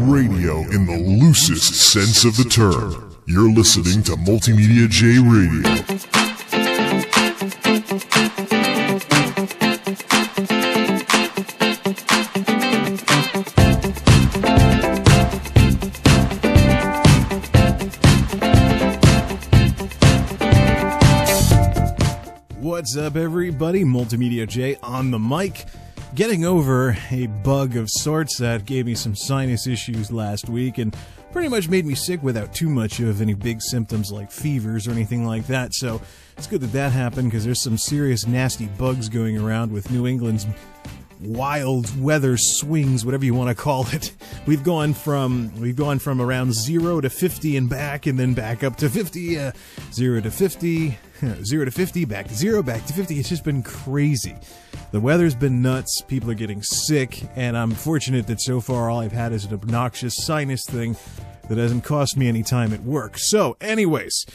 radio in the loosest sense of the term. You're listening to MultimediaJay Radio. What's up, everybody? MultimediaJay on the mic, getting over a bug of sorts that gave me some sinus issues last week and pretty much made me sick without too much of any big symptoms like fevers or anything like that. So it's good that that happened, because there's some serious nasty bugs going around with New England's wild weather swings, whatever you want to call it. We've gone from around 0 to 50 and back, and then back up to 50, 0 to 50, 0 to 50, back to 0, back to 50. It's just been crazy. The weather's been nuts, people are getting sick, and I'm fortunate that so far all I've had is an obnoxious sinus thing that hasn't cost me any time at work. So, anyways,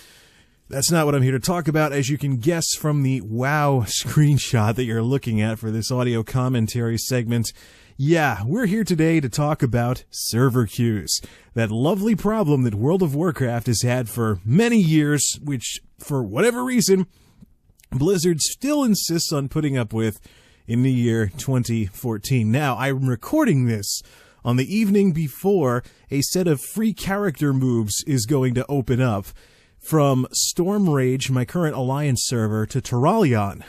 that's not what I'm here to talk about, as you can guess from the wow screenshot that you're looking at for this audio commentary segment. Yeah, we're here today to talk about server queues, that lovely problem that World of Warcraft has had for many years, which, for whatever reason, Blizzard still insists on putting up with in the year 2014. Now, I'm recording this on the evening before a set of free character moves is going to open up from Stormrage, my current Alliance server, to Terralion.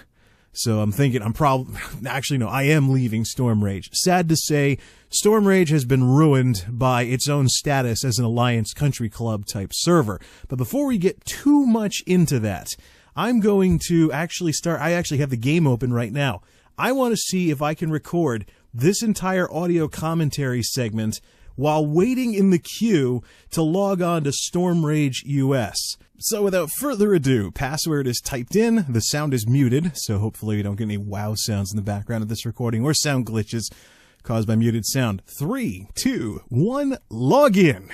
So I'm thinking I am leaving Stormrage. Sad to say, Stormrage has been ruined by its own status as an Alliance Country Club type server. But before we get too much into that, I'm going to actually start. I actually have the game open right now. I want to see if I can record this entire audio commentary segment while waiting in the queue to log on to Stormrage US. So without further ado, password is typed in, the sound is muted, so hopefully we don't get any wow sounds in the background of this recording or sound glitches caused by muted sound. 3, 2, 1, log in.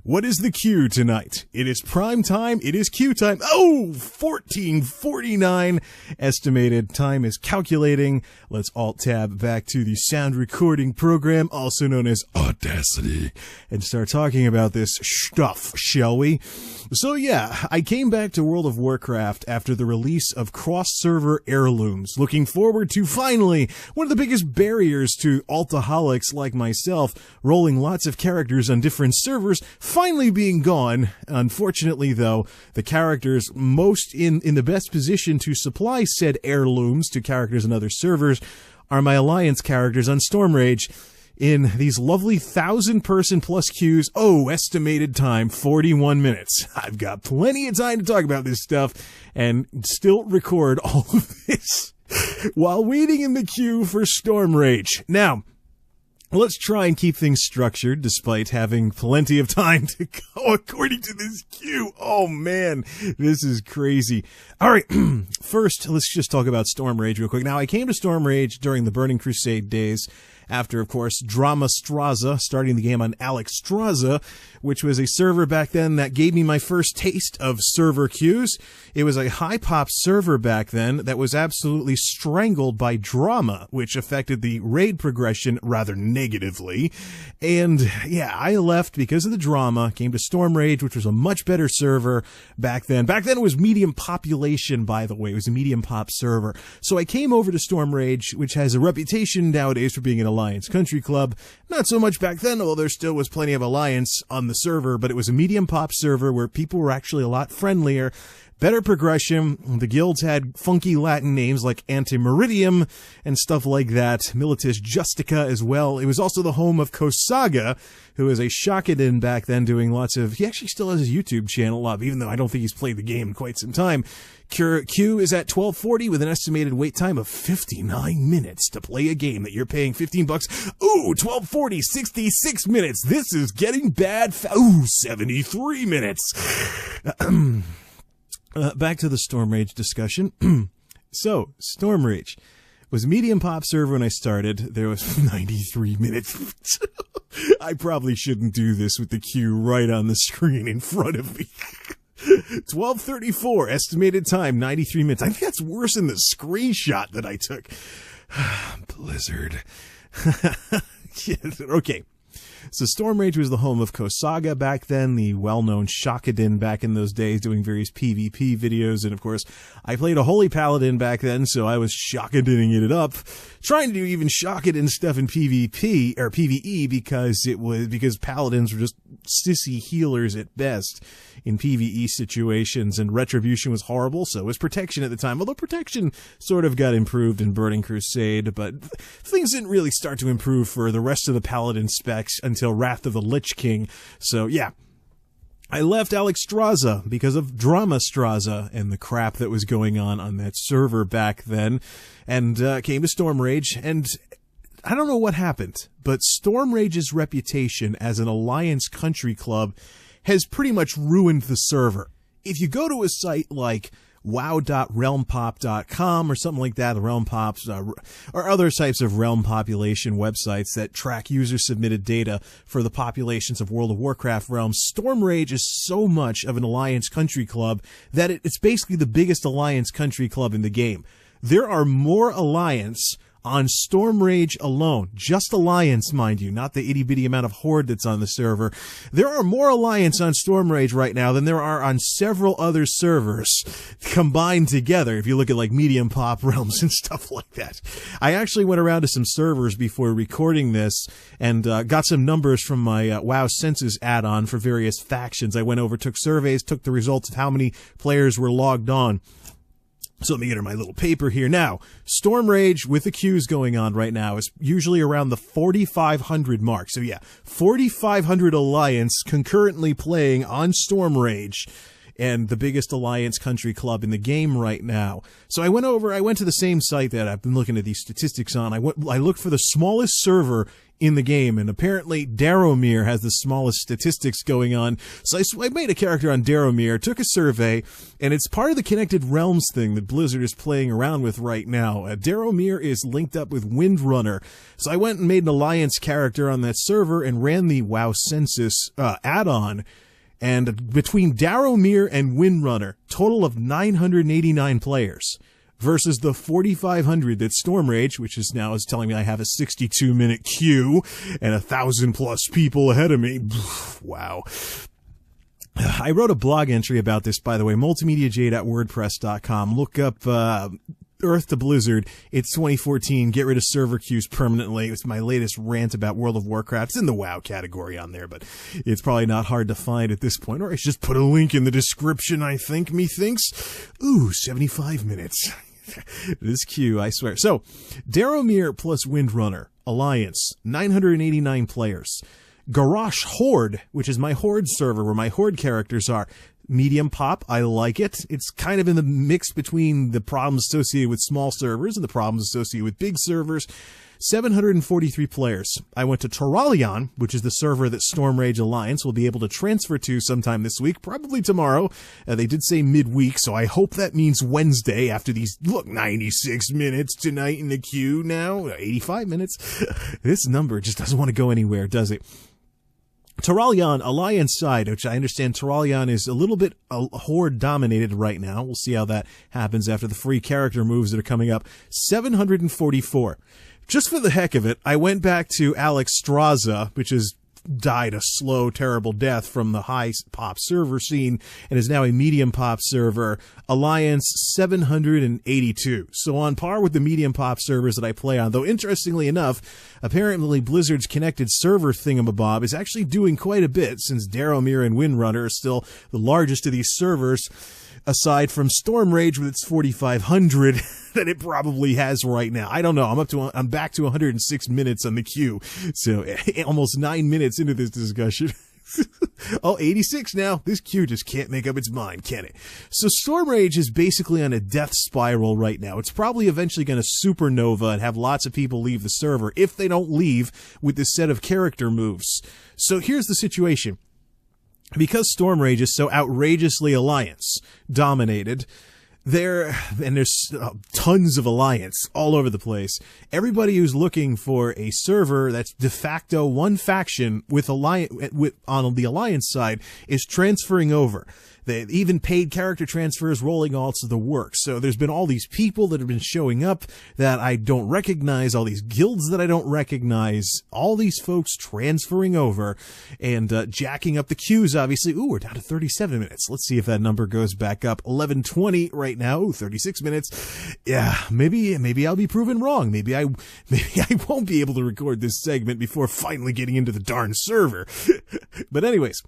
What is the queue tonight? It is prime time. It is queue time. Oh, 14:49 estimated. Time is calculating. Let's alt-tab back to the sound recording program, also known as Audacity, and start talking about this stuff, shall we? So yeah, I came back to World of Warcraft after the release of cross-server heirlooms, looking forward to finally one of the biggest barriers to altaholics like myself, rolling lots of characters on different servers, finally being gone. Unfortunately, though, the characters most in the best position to supply said heirlooms to characters on other servers are my Alliance characters on Stormrage in these lovely 1,000-person plus queues. Oh, estimated time, 41 minutes. I've got plenty of time to talk about this stuff and still record all of this while waiting in the queue for Stormrage. Now, let's try and keep things structured despite having plenty of time to go according to this queue. Oh man, this is crazy. All right, first, let's just talk about Stormrage real quick. Now, I came to Stormrage during the Burning Crusade days, after, of course, Drama Straza, starting the game on Alex Straza, which was a server back then that gave me my first taste of server queues. It was a high-pop server back then that was absolutely strangled by drama, which affected the raid progression rather negatively. And, yeah, I left because of the drama, came to Stormrage, which was a much better server back then. Back then it was medium population, by the way. It was a medium pop server. So I came over to Stormrage, which has a reputation nowadays for being an Alliance Country Club. Not so much back then, although there still was plenty of Alliance on the server, but it was a medium pop server where people were actually a lot friendlier, better progression. The guilds had funky Latin names like Antimeridium and stuff like that. Militis Justica as well. It was also the home of Cosaga, who was a Shakadin back then, doing lots of... He actually still has his YouTube channel up, even though I don't think he's played the game in quite some time. Queue is at 12:40 with an estimated wait time of 59 minutes to play a game that you're paying $15. Ooh, 12:40, 66 minutes. This is getting bad. Ooh, 73 minutes. Back to the Stormrage discussion. So, Stormrage was a medium pop server when I started. There was 93 minutes. I probably shouldn't do this with the queue right on the screen in front of me. 12:34 estimated time, 93 minutes. I think that's worse than the screenshot that I took. Blizzard. Okay. So Stormrage was the home of Cosaga back then, the well-known Shakadin back in those days, doing various PvP videos, and of course, I played a Holy Paladin back then, so I was Shakadining it up, trying to do even Shakadin stuff in PvP, or PvE, because Paladins were just sissy healers at best in PvE situations, and Retribution was horrible, so was Protection at the time, although Protection sort of got improved in Burning Crusade, but things didn't really start to improve for the rest of the Paladin specs until Wrath of the Lich King. So yeah, I left Alexstrasza because of Drama Straza and the crap that was going on that server back then, and came to Stormrage, and I don't know what happened, but Stormrage's reputation as an Alliance country club has pretty much ruined the server. If you go to a site like wow.realmpop.com or something like that, the Realm Pops, or other types of realm population websites that track user-submitted data for the populations of World of Warcraft realms, Stormrage is so much of an Alliance country club that it's basically the biggest Alliance country club in the game. There are more Alliance on Stormrage alone, just Alliance, mind you, not the itty-bitty amount of Horde that's on the server. There are more Alliance on Stormrage right now than there are on several other servers combined together, if you look at like medium pop realms and stuff like that. I actually went around to some servers before recording this and got some numbers from my WoW Census add-on for various factions. I went over, took surveys, took the results of how many players were logged on. So let me enter my little paper here. Now, Stormrage with the queues going on right now is usually around the 4,500 mark. So yeah, 4,500 Alliance concurrently playing on Stormrage, and the biggest Alliance country club in the game right now. So I went to the same site that I've been looking at these statistics on. I looked for the smallest server in the game, and apparently Darrowmere has the smallest statistics going on. So I made a character on Darrowmere, took a survey, and it's part of the Connected Realms thing that Blizzard is playing around with right now. Darrowmere is linked up with Windrunner. So I went and made an Alliance character on that server and ran the WoW Census add-on. And between Darrowmere and Windrunner, total of 989 players. Versus the 4,500 that Stormrage, which is telling me I have a 62-minute queue and 1,000+ people ahead of me. Wow. I wrote a blog entry about this, by the way, multimediajay.wordpress.com. Look up Earth to Blizzard. It's 2014. Get rid of server queues permanently. It's my latest rant about World of Warcraft. It's in the WoW category on there, but it's probably not hard to find at this point. Or I should just put a link in the description, I think, methinks. Ooh, 75 minutes. This queue, I swear. So, Darrowmere plus Windrunner, Alliance, 989 players. Garrosh Horde, which is my Horde server where my Horde characters are, medium pop, I like it. It's kind of in the mix between the problems associated with small servers and the problems associated with big servers. 743 players. I went to Terralion, which is the server that Stormrage Alliance will be able to transfer to sometime this week, probably tomorrow. They did say midweek, so I hope that means Wednesday after these, 96 minutes tonight in the queue now, 85 minutes. This number just doesn't want to go anywhere, does it? Terralion, Alliance side, which I understand Terralion is a little bit Horde dominated right now. We'll see how that happens after the free character moves that are coming up. 744. Just for the heck of it, I went back to Alexstrasza, which has died a slow, terrible death from the high pop server scene and is now a medium pop server. Alliance 782. So on par with the medium pop servers that I play on, though interestingly enough, apparently Blizzard's connected server thingamabob is actually doing quite a bit since Darrowmere and Windrunner are still the largest of these servers, aside from Stormrage with its 4,500 that it probably has right now. I don't know. I'm back to 106 minutes on the queue. So almost 9 minutes into this discussion. Oh, 86 now. This queue just can't make up its mind, can it? So Stormrage is basically on a death spiral right now. It's probably eventually going to supernova and have lots of people leave the server if they don't leave with this set of character moves. So here's the situation. Because Stormrage is so outrageously Alliance dominated, there's tons of Alliance all over the place. Everybody who's looking for a server that's de facto one faction with on the Alliance side is transferring over. even paid character transfers, rolling alts of the works. So there's been all these people that have been showing up that I don't recognize, all these guilds that I don't recognize, all these folks transferring over and jacking up the queues, obviously. Ooh, we're down to 37 minutes. Let's see if that number goes back up. 11:20 right now. Ooh, 36 minutes. Yeah, maybe I'll be proven wrong. Maybe I won't be able to record this segment before finally getting into the darn server. But anyways,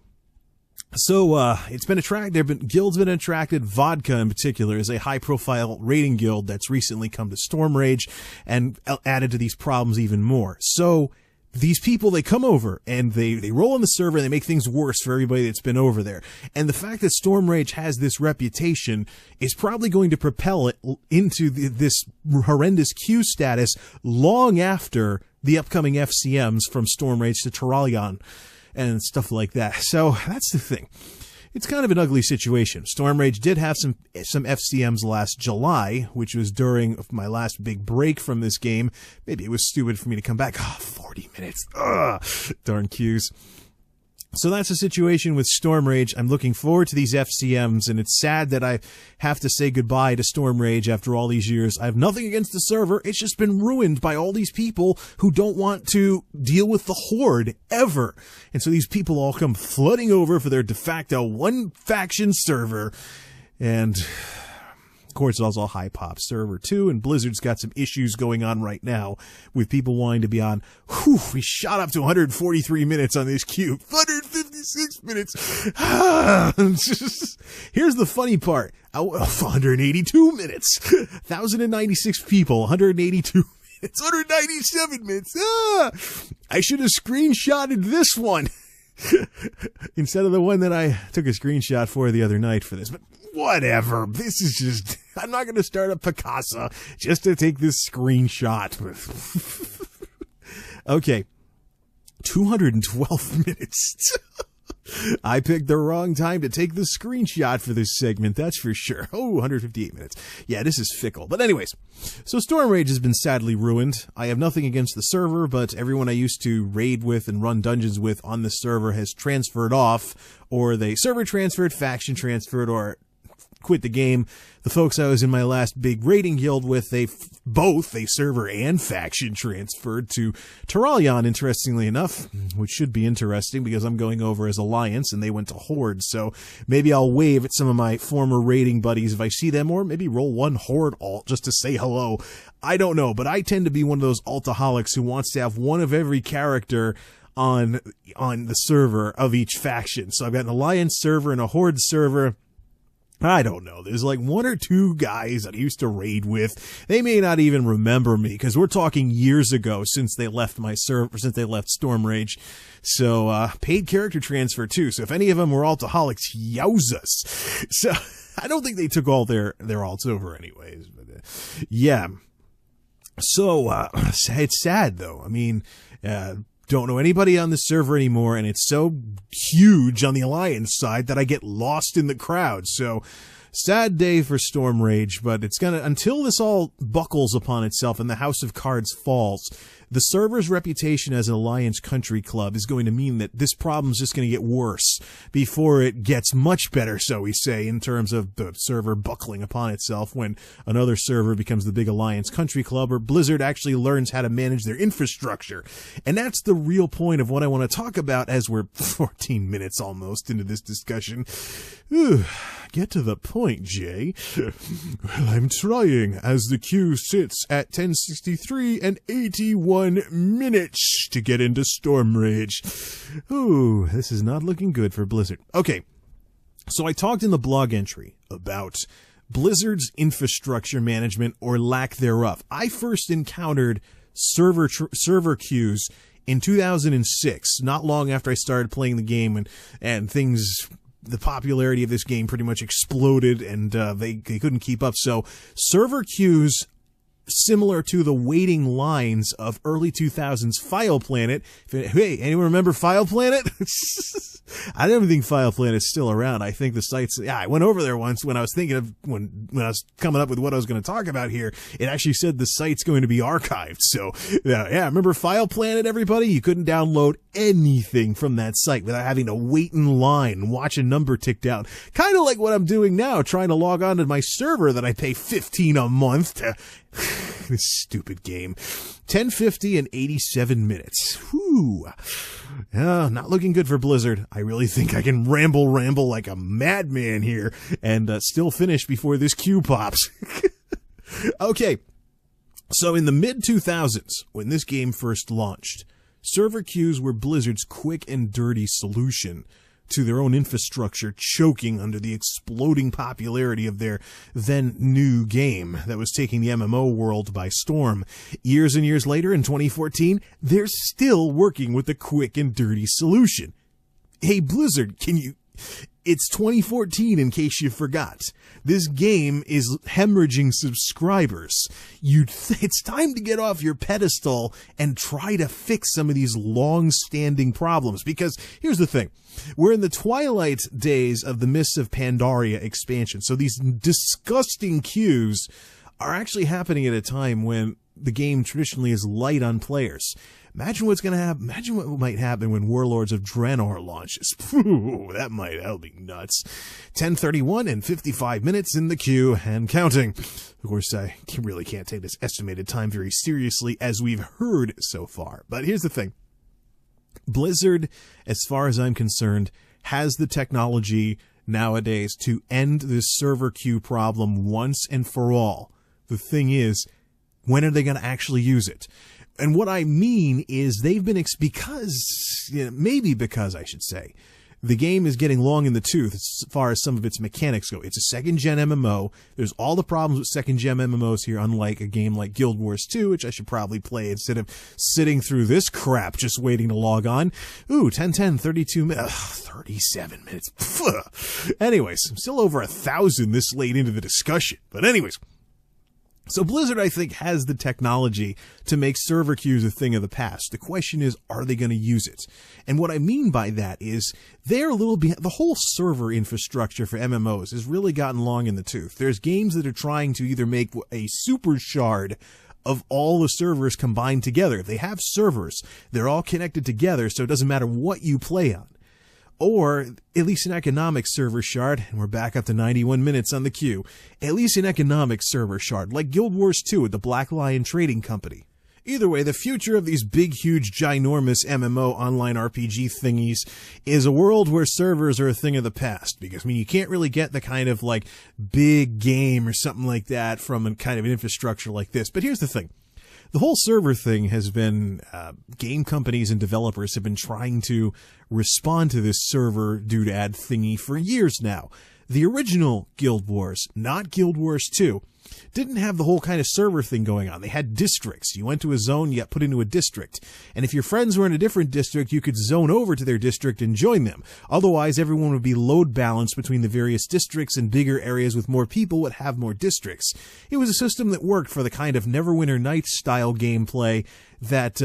so it's been attracted. Guilds been attracted. Vodka in particular is a high-profile raiding guild that's recently come to Stormrage and added to these problems even more. So these people, they come over and they roll on the server and they make things worse for everybody that's been over there. And the fact that Stormrage has this reputation is probably going to propel it into this horrendous queue status long after the upcoming FCMs from Stormrage to Terralion and stuff like that. So that's the thing. It's kind of an ugly situation. Stormrage did have some FCMs last July, which was during my last big break from this game. Maybe it was stupid for me to come back. 40 minutes. Ugh, darn queues. So that's the situation with Stormrage. I'm looking forward to these FCMs, and it's sad that I have to say goodbye to Stormrage after all these years. I have nothing against the server. It's just been ruined by all these people who don't want to deal with the Horde ever. And so these people all come flooding over for their de facto one-faction server. And of course, it's also a high-pop server, too, and Blizzard's got some issues going on right now with people wanting to be on. Whew, we shot up to 143 minutes on this queue. 156 minutes. Here's the funny part. 182 minutes. 1,096 people, 182 minutes. 197 minutes. I should have screenshotted this one instead of the one that I took a screenshot for the other night for this. But whatever. This is just... I'm not going to start a Picasa just to take this screenshot. Okay. 212 minutes. I picked the wrong time to take the screenshot for this segment, that's for sure. Oh, 158 minutes. Yeah, this is fickle. But anyways, so Stormrage has been sadly ruined. I have nothing against the server, but everyone I used to raid with and run dungeons with on the server has transferred off, or they server transferred, faction transferred, or quit the game. The folks I was in my last big raiding guild with, they server and faction transferred to Terralion, interestingly enough, which should be interesting because I'm going over as Alliance and they went to Horde. So maybe I'll wave at some of my former raiding buddies if I see them, or maybe roll one Horde alt just to say hello. I don't know, but I tend to be one of those altaholics who wants to have one of every character on the server of each faction. So I've got an Alliance server and a Horde server. I don't know. There's like one or two guys that I used to raid with. They may not even remember me because we're talking years ago since they left my server, since they left Stormrage. So, paid character transfer too. So if any of them were altaholics, yowzas. So I don't think they took all their alts over anyways. But, yeah. So, it's sad though. I mean, don't know anybody on the server anymore, and it's so huge on the Alliance side that I get lost in the crowd. So, sad day for Stormrage, but it's gonna, until this all buckles upon itself and the House of Cards falls, the server's reputation as an Alliance country club is going to mean that this problem's just going to get worse before it gets much better, so we say, in terms of the server buckling upon itself when another server becomes the big Alliance country club, or Blizzard actually learns how to manage their infrastructure. And that's the real point of what I want to talk about as we're 14 minutes almost into this discussion. Get to the point, Jay. Well, I'm trying, as the queue sits at 1063 and 81 minutes to get into Stormrage. Ooh, this is not looking good for Blizzard. Okay, so I talked in the blog entry about Blizzard's infrastructure management or lack thereof. I first encountered server queues in 2006, not long after I started playing the game, and things... The popularity of this game pretty much exploded, and they couldn't keep up. So server queues similar to the waiting lines of early 2000s File Planet. Hey, anyone remember File Planet? I don't think File Planet's still around. I think the site's, I went over there once when I was thinking of, when I was coming up with what I was going to talk about here. It actually said the site's going to be archived. So, remember File Planet, everybody? You couldn't download anything from that site without having to wait in line, watch a number tick down. Kind of like what I'm doing now, trying to log on to my server that I pay $15 a month to. This stupid game. 10:50 and 87 minutes. Whew. Not looking good for Blizzard. I really think I can ramble like a madman here and still finish before this queue pops. Okay. So in the mid-2000s, when this game first launched, server queues were Blizzard's quick and dirty solution to their own infrastructure choking under the exploding popularity of their then new game that was taking the MMO world by storm. Years and years later, in 2014, they're still working with the quick and dirty solution. Hey, Blizzard, it's 2014 in case you forgot. This game is hemorrhaging subscribers. It's time to get off your pedestal and try to fix some of these long-standing problems. Because here's the thing. We're in the twilight days of the Mists of Pandaria expansion. So these disgusting queues are actually happening at a time when the game traditionally is light on players. Imagine what's going to happen. Imagine what might happen when Warlords of Draenor launches. That'll be nuts. 10:31 and 55 minutes in the queue and counting. Of course, I really can't take this estimated time very seriously, as we've heard so far. But here's the thing. Blizzard, as far as I'm concerned, has the technology nowadays to end this server queue problem once and for all. The thing is, when are they going to actually use it? And what I mean is maybe because I should say, the game is getting long in the tooth as far as some of its mechanics go. It's a second-gen MMO. There's all the problems with second-gen MMOs here, unlike a game like Guild Wars 2, which I should probably play instead of sitting through this crap just waiting to log on. 10:10, 32 minutes, 37 minutes. Pfft. Anyways, I'm still over 1,000 this late into the discussion. But anyways. So Blizzard, I think, has the technology to make server queues a thing of the past. The question is, are they going to use it? And what I mean by that is they're a little behind. The whole server infrastructure for MMOs has really gotten long in the tooth. There's games that are trying to either make a super shard of all the servers combined together. If they have servers, they're all connected together, so it doesn't matter what you play on. Or at least an economic server shard, and we're back up to 91 minutes on the queue, at least an economic server shard, like Guild Wars 2 with the Black Lion Trading Company. Either way, the future of these big, huge, ginormous MMO online RPG thingies is a world where servers are a thing of the past. Because, you can't really get the kind of, big game or something like that from a kind of an infrastructure like this. But here's the thing. The whole server thing has been, game companies and developers have been trying to respond to this server doodad thingy for years now. The original Guild Wars, not Guild Wars 2, didn't have the whole kind of server thing going on. They had districts. You went to a zone, you got put into a district. And if your friends were in a different district, you could zone over to their district and join them. Otherwise, everyone would be load balanced between the various districts, and bigger areas with more people would have more districts. It was a system that worked for the kind of Neverwinter Nights style gameplay that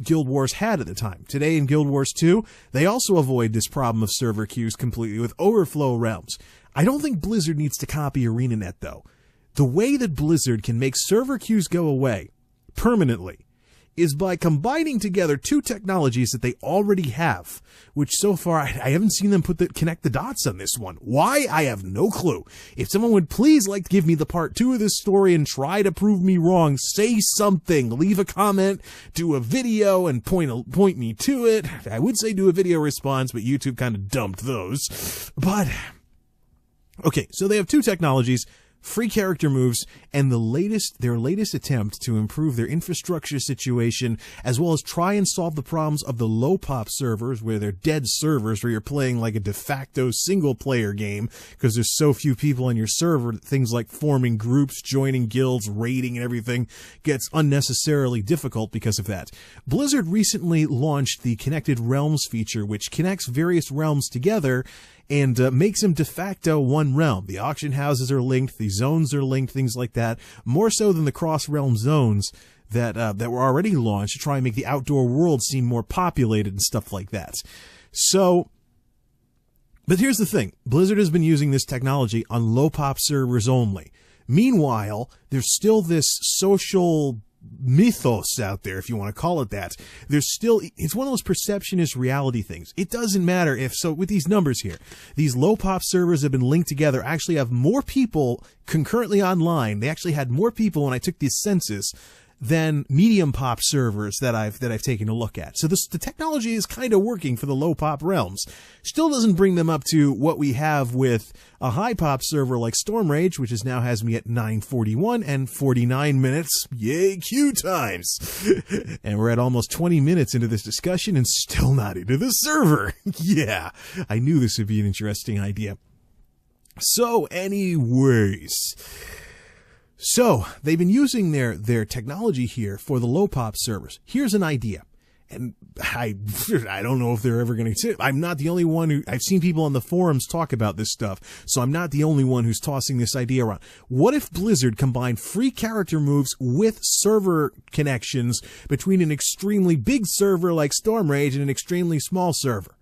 Guild Wars had at the time. Today in Guild Wars 2, they also avoid this problem of server queues completely with overflow realms. I don't think Blizzard needs to copy ArenaNet, though. The way that Blizzard can make server queues go away permanently is by combining together two technologies that they already have, which so far I haven't seen them connect the dots on this one. Why? I have no clue. If someone would please like to give me the part 2 of this story and try to prove me wrong, say something, leave a comment, do a video and point me to it. I would say do a video response, but YouTube kind of dumped those. But okay, so they have two technologies, free character moves, and their latest attempt to improve their infrastructure situation, as well as try and solve the problems of the low-pop servers, where they're dead servers, where you're playing like a de facto single-player game, because there's so few people on your server that things like forming groups, joining guilds, raiding, and everything gets unnecessarily difficult because of that. Blizzard recently launched the Connected Realms feature, which connects various realms together and makes them de facto one realm. The auction houses are linked, the zones are linked, things like that, more so than the cross-realm zones that were already launched to try and make the outdoor world seem more populated and stuff like that. So, but here's the thing. Blizzard has been using this technology on low-pop servers only. Meanwhile, there's still this social mythos out there, if you want to call it that. It's one of those perceptionist reality things. It doesn't matter with these numbers here, these low pop servers have been linked together, actually have more people concurrently online. They actually had more people when I took this census than medium pop servers that I've taken a look at. So the technology is kind of working for the low pop realms. Still doesn't bring them up to what we have with a high pop server like Stormrage, which now has me at 9:41 and 49 minutes. Yay, queue times. And we're at almost 20 minutes into this discussion and still not into the server. Yeah, I knew this would be an interesting idea. So anyways, so they've been using their technology here for the low pop servers. Here's an idea. And I don't know if they're ever going to. I'm not the only one I've seen people on the forums talk about this stuff, so I'm not the only one who's tossing this idea around. What if Blizzard combined free character moves with server connections between an extremely big server like Stormrage and an extremely small server?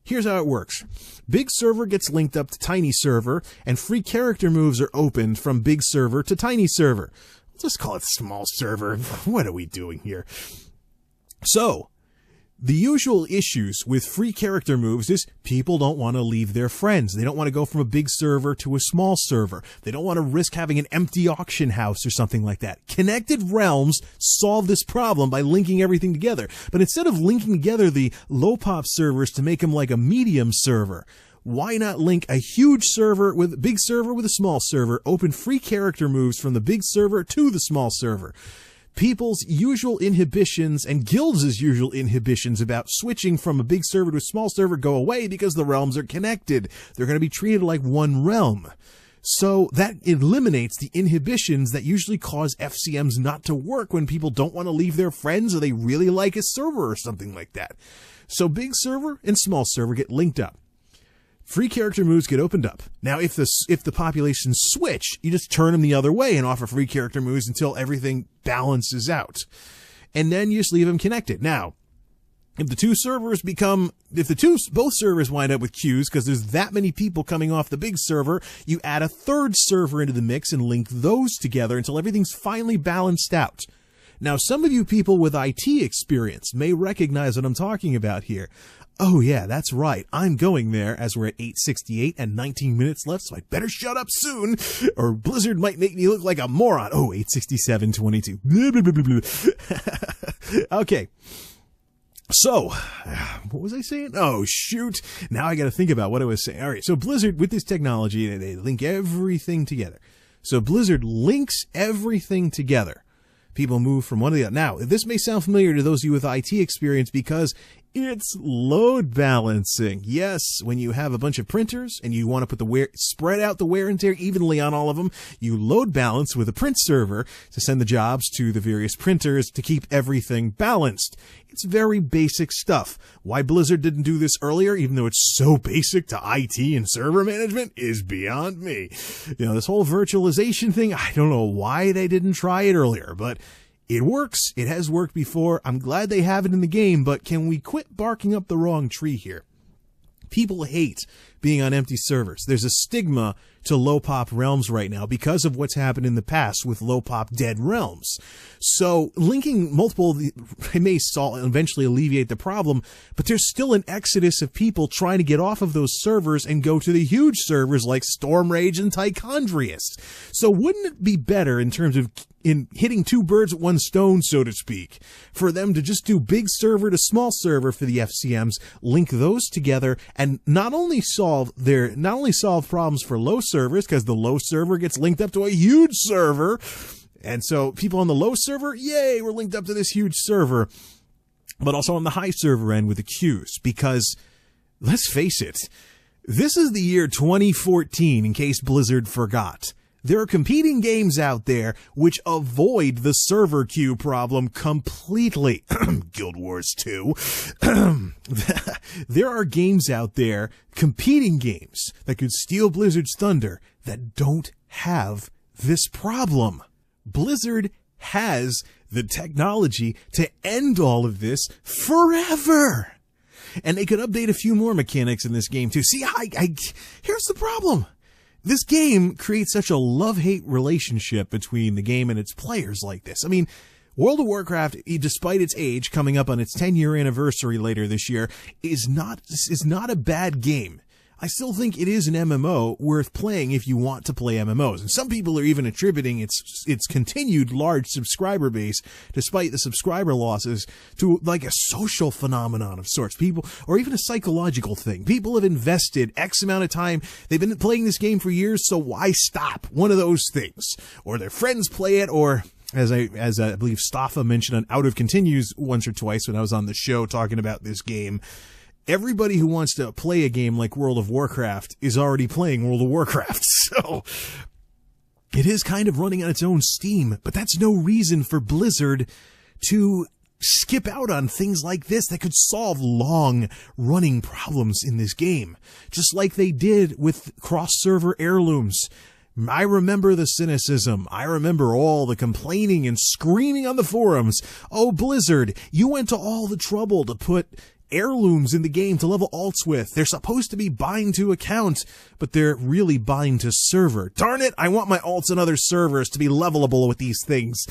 Here's how it works. Big server gets linked up to tiny server, and free character moves are opened from big server to tiny server. Let's just call it small server. What are we doing here? So, the usual issues with free character moves is people don't want to leave their friends. They don't want to go from a big server to a small server. They don't want to risk having an empty auction house or something like that. Connected Realms solve this problem by linking everything together. But instead of linking together the low pop servers to make them like a medium server, why not link a huge server with a big server with a small server, open free character moves from the big server to the small server? People's usual inhibitions and guilds' usual inhibitions about switching from a big server to a small server go away because the realms are connected. They're going to be treated like one realm. So that eliminates the inhibitions that usually cause FCMs not to work when people don't want to leave their friends or they really like a server or something like that. So big server and small server get linked up. Free character moves get opened up. Now, if the populations switch, you just turn them the other way and offer free character moves until everything balances out. And then you just leave them connected. Now, if both servers wind up with queues because there's that many people coming off the big server, you add a third server into the mix and link those together until everything's finally balanced out. Now, some of you people with IT experience may recognize what I'm talking about here. Oh yeah, that's right. I'm going there as we're at 8:68 and 19 minutes left, so I better shut up soon, or Blizzard might make me look like a moron. Oh, 8:67:22. Blah, blah, blah, blah, blah. Okay. So, what was I saying? Oh, shoot. Now I got to think about what I was saying. All right. So Blizzard, with this technology, they link everything together. So Blizzard links everything together. People move from one to the other. Now, this may sound familiar to those of you with IT experience because it's load balancing. Yes, when you have a bunch of printers and you want to spread out the wear and tear evenly on all of them, you load balance with a print server to send the jobs to the various printers to keep everything balanced. It's very basic stuff. Why Blizzard didn't do this earlier, even though it's so basic to IT and server management, is beyond me. You know, this whole virtualization thing, I don't know why they didn't try it earlier, but it works. It has worked before. I'm glad they have it in the game, but can we quit barking up the wrong tree here? People hate being on empty servers. There's a stigma to low-pop realms right now because of what's happened in the past with low-pop dead realms. So linking multiple may eventually alleviate the problem, but there's still an exodus of people trying to get off of those servers and go to the huge servers like Stormrage and Tichondrius. So wouldn't it be better in terms of hitting two birds with one stone, so to speak, for them to just do big server to small server for the FCMs, link those together, and not only solve problems for low servers, because the low server gets linked up to a huge server, and so people on the low server, yay, we're linked up to this huge server, but also on the high server end with the queues, because let's face it, this is the year 2014, in case Blizzard forgot. There are competing games out there which avoid the server queue problem completely. Guild Wars 2. There are games out there, competing games, that could steal Blizzard's thunder that don't have this problem. Blizzard has the technology to end all of this forever. And they could update a few more mechanics in this game too. See, here's the problem. This game creates such a love-hate relationship between the game and its players like this. I mean, World of Warcraft, despite its age, coming up on its 10-year anniversary later this year, is not a bad game. I still think it is an MMO worth playing if you want to play MMOs. And some people are even attributing its continued large subscriber base, despite the subscriber losses, to like a social phenomenon of sorts. People, or even a psychological thing. People have invested X amount of time. They've been playing this game for years, so why stop? One of those things. Or their friends play it, or as I believe Staffa mentioned on Out of Continues once or twice when I was on the show talking about this game, everybody who wants to play a game like World of Warcraft is already playing World of Warcraft. So it is kind of running on its own steam, but that's no reason for Blizzard to skip out on things like this that could solve long-running problems in this game, just like they did with cross-server heirlooms. I remember the cynicism. I remember all the complaining and screaming on the forums. Oh, Blizzard, you went to all the trouble to put heirlooms in the game to level alts with. They're supposed to be bind to account, but they're really bind to server. Darn it, I want my alts on other servers to be levelable with these things.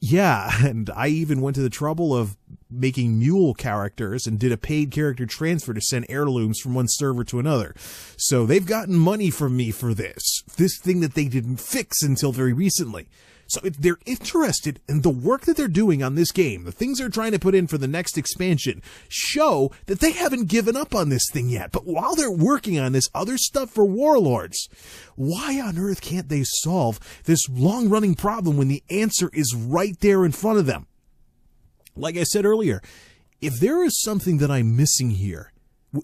Yeah, and I even went to the trouble of making mule characters and did a paid character transfer to send heirlooms from one server to another. So they've gotten money from me for this thing that they didn't fix until very recently. So if they're interested in the work that they're doing on this game, the things they're trying to put in for the next expansion, show that they haven't given up on this thing yet. But while they're working on this other stuff for Warlords, why on earth can't they solve this long-running problem when the answer is right there in front of them? Like I said earlier, if there is something that I'm missing here,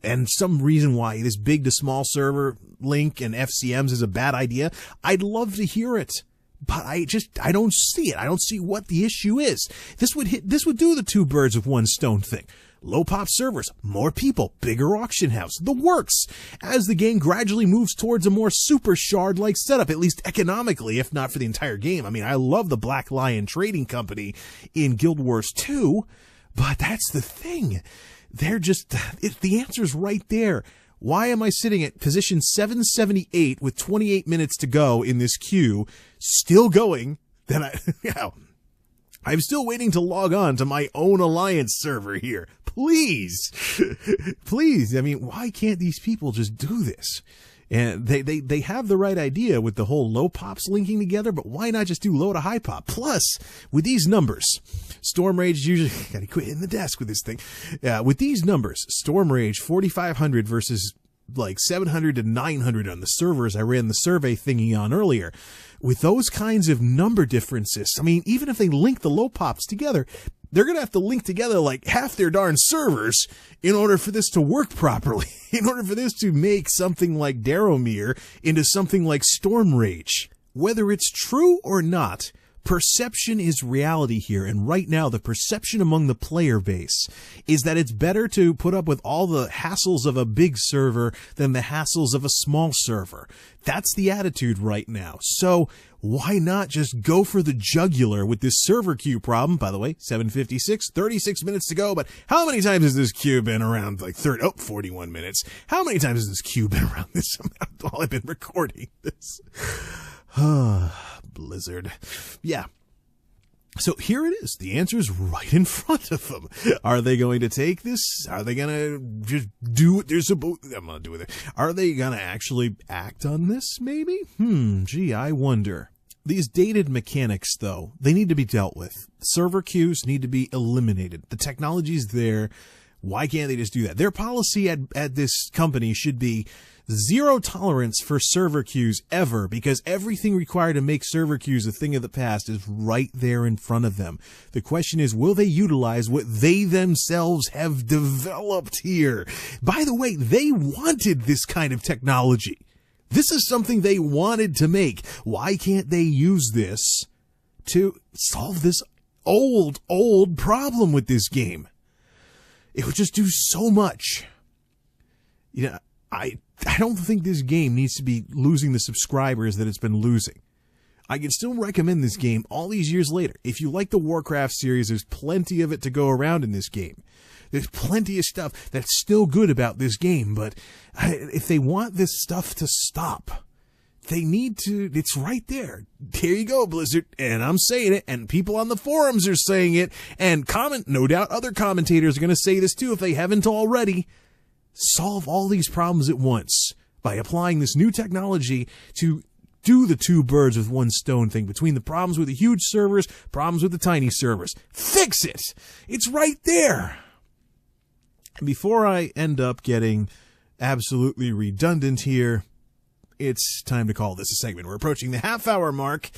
and some reason why this big to small server link and FCMs is a bad idea, I'd love to hear it. But I don't see it. I don't see what the issue is. This would do the two birds with one stone thing. Low pop servers, more people, bigger auction house, the works. As the game gradually moves towards a more super shard-like setup, at least economically, if not for the entire game. I mean, I love the Black Lion Trading Company in Guild Wars 2, but that's the thing. The answer's right there. Why am I sitting at position 778 with 28 minutes to go in this queue, still going? I'm still waiting to log on to my own Alliance server here. Please. Please. I mean, why can't these people just do this? And they have the right idea with the whole low pops linking together, but why not just do low to high pop? Plus, with these numbers, Stormrage usually, gotta quit hitting the desk with this thing. With these numbers, Stormrage 4,500 versus like 700 to 900 on the servers I ran the survey thingy on earlier. With those kinds of number differences, I mean, even if they link the low pops together, they're going to have to link together like half their darn servers in order for this to work properly, in order for this to make something like Daromir into something like Stormrage. Whether it's true or not, perception is reality here, and right now the perception among the player base is that it's better to put up with all the hassles of a big server than the hassles of a small server. That's the attitude right now. So why not just go for the jugular with this server queue problem? By the way, 7:56, 36 minutes to go, but how many times has this queue been around? Like 41 minutes. How many times has this queue been around this amount while I've been recording this? Blizzard. Yeah. So here it is. The answer is right in front of them. Are they going to take this? Are they going to just do what they're supposed to? I'm going to do with it. Are they going to actually act on this, maybe? Gee, I wonder. These dated mechanics, though, they need to be dealt with. Server queues need to be eliminated. The technology's there. Why can't they just do that? Their policy at this company should be zero tolerance for server queues ever, because everything required to make server queues a thing of the past is right there in front of them. The question is, will they utilize what they themselves have developed here? By the way, they wanted this kind of technology. This is something they wanted to make. Why can't they use this to solve this old problem with this game? It would just do so much. You know, I don't think this game needs to be losing the subscribers that it's been losing. I can still recommend this game all these years later. If you like the Warcraft series, there's plenty of it to go around in this game. There's plenty of stuff that's still good about this game, but if they want this stuff to stop, they need to. It's right there. Here you go, Blizzard. And I'm saying it, and people on the forums are saying it, and no doubt other commentators are going to say this too if they haven't already. Solve all these problems at once by applying this new technology to do the two birds with one stone thing between the problems with the huge servers, problems with the tiny servers. Fix it! It's right there! And before I end up getting absolutely redundant here, it's time to call this a segment. We're approaching the half-hour mark.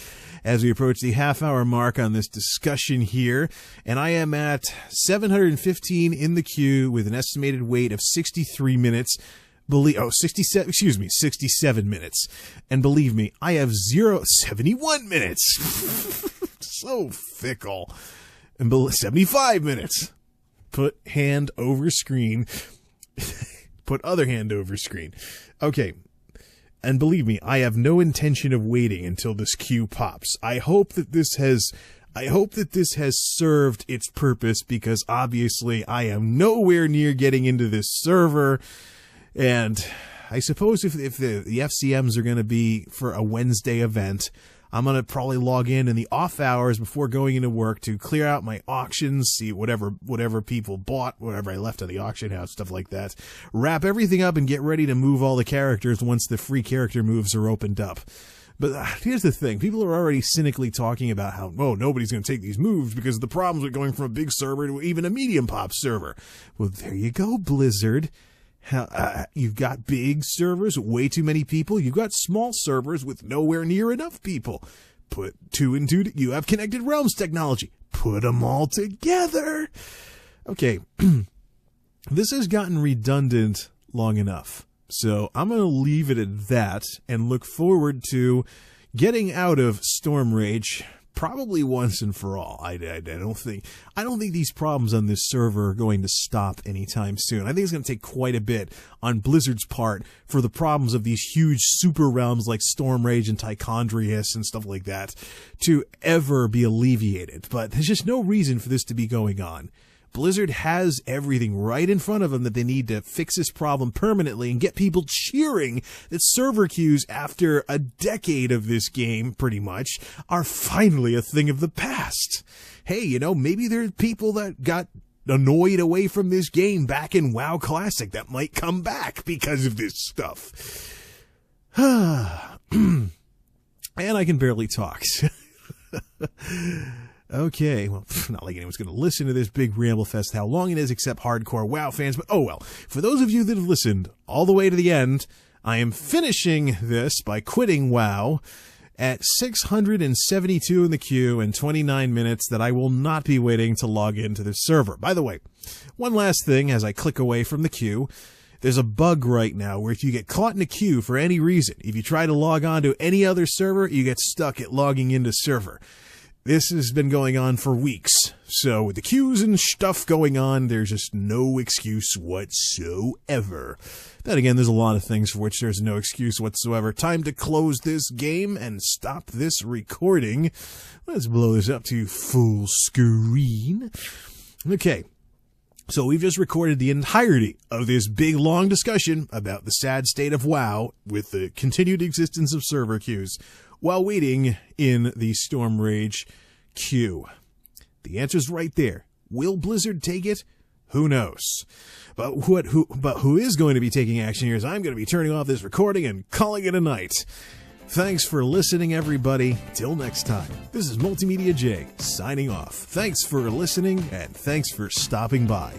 As we approach the half-hour mark on this discussion here, and I am at 715 in the queue with an estimated wait of 63 minutes. 67 minutes. And believe me, I have 71 minutes. So fickle. And 75 minutes. Put hand over screen. Put other hand over screen. Okay. And believe me, I have no intention of waiting until this queue pops. I hope that this has served its purpose, because obviously I am nowhere near getting into this server. And I suppose if the FCMs are going to be for a Wednesday event, I'm going to probably log in the off hours before going into work to clear out my auctions, see whatever people bought, whatever I left at the auction house, stuff like that. Wrap everything up and get ready to move all the characters once the free character moves are opened up. But here's the thing. People are already cynically talking about how, nobody's going to take these moves because of the problems with going from a big server to even a medium pop server. Well, there you go, Blizzard. You've got big servers, way too many people. You've got small servers with nowhere near enough people. Put two and two. You have Connected Realms technology. Put them all together. Okay. This has gotten redundant long enough. So I'm going to leave it at that and look forward to getting out of Stormrage probably once and for all. I don't think these problems on this server are going to stop anytime soon. I think it's going to take quite a bit on Blizzard's part for the problems of these huge super realms like Stormrage and Tichondrius and stuff like that to ever be alleviated. But there's just no reason for this to be going on. Blizzard has everything right in front of them that they need to fix this problem permanently and get people cheering that server queues after a decade of this game, pretty much, are finally a thing of the past. Hey, maybe there are people that got annoyed away from this game back in WoW Classic that might come back because of this stuff. And I can barely talk. Okay, well, not like anyone's going to listen to this big ramble fest, how long it is, except hardcore WoW fans, but oh well. For those of you that have listened all the way to the end, I am finishing this by quitting WoW at 672 in the queue and 29 minutes that I will not be waiting to log into the server. By the way, one last thing as I click away from the queue. There's a bug right now where if you get caught in a queue for any reason, if you try to log on to any other server, you get stuck at logging into server. This has been going on for weeks, so with the queues and stuff going on, there's just no excuse whatsoever. Then again, there's a lot of things for which there's no excuse whatsoever. Time to close this game and stop this recording. Let's blow this up to full screen. Okay, so we've just recorded the entirety of this big, long discussion about the sad state of WoW with the continued existence of server queues, while waiting in the Stormrage queue. The answer's right there. Will Blizzard take it? Who knows? But who is going to be taking action here is I'm going to be turning off this recording and calling it a night. Thanks for listening, everybody. Till next time, this is MultimediaJay signing off. Thanks for listening, and thanks for stopping by.